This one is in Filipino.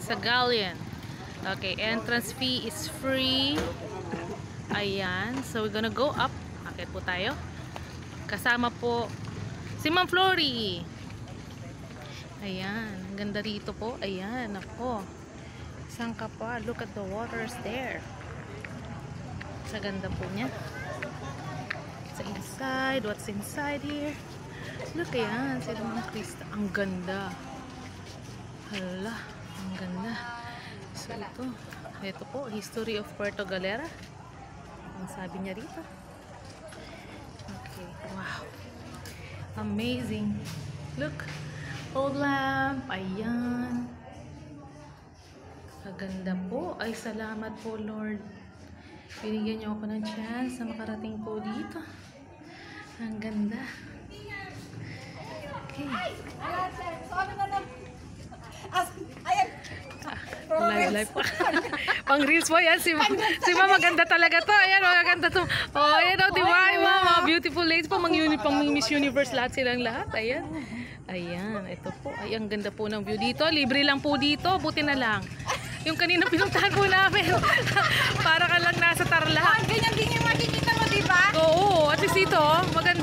Sa Galleon. Okay, entrance fee is free. Ayan. So, we're gonna go up. Akit po tayo. Kasama po si Ma'am Flory. Ayan. Ang ganda rito po. Ayan. Ako. Saan ka pa? Look at the waters there. Sa ganda po niya. Sa inside. What's inside here? Look, ayan. Sila mga Krista. Ang ganda. Hala. Ang ganda. So, ito po. History of Puerto Galera. Ang sabi niya rito. Okay. Wow. Amazing. Look. Old lamp. Ayan. Kaganda po. Ay, salamat po, Lord. Binigyan niyo ako ng chance na makarating po dito. Ang ganda. Okay. Live po. Pang reels po yan. Si Mama, maganda talaga to. Ayan, maganda to. Oh, ayan o, diba? Mga beautiful ladies po. Pang Miss Universe lahat silang lahat. Ayan. Ayan, ito po. Ay, ang ganda po ng view dito. Libre lang po dito. Buti na lang. Yung kanina pinuntahan po namin. Para ka lang nasa Tarlac. Ganyan din yung makikita mo, diba? Oo, at least dito, maganda.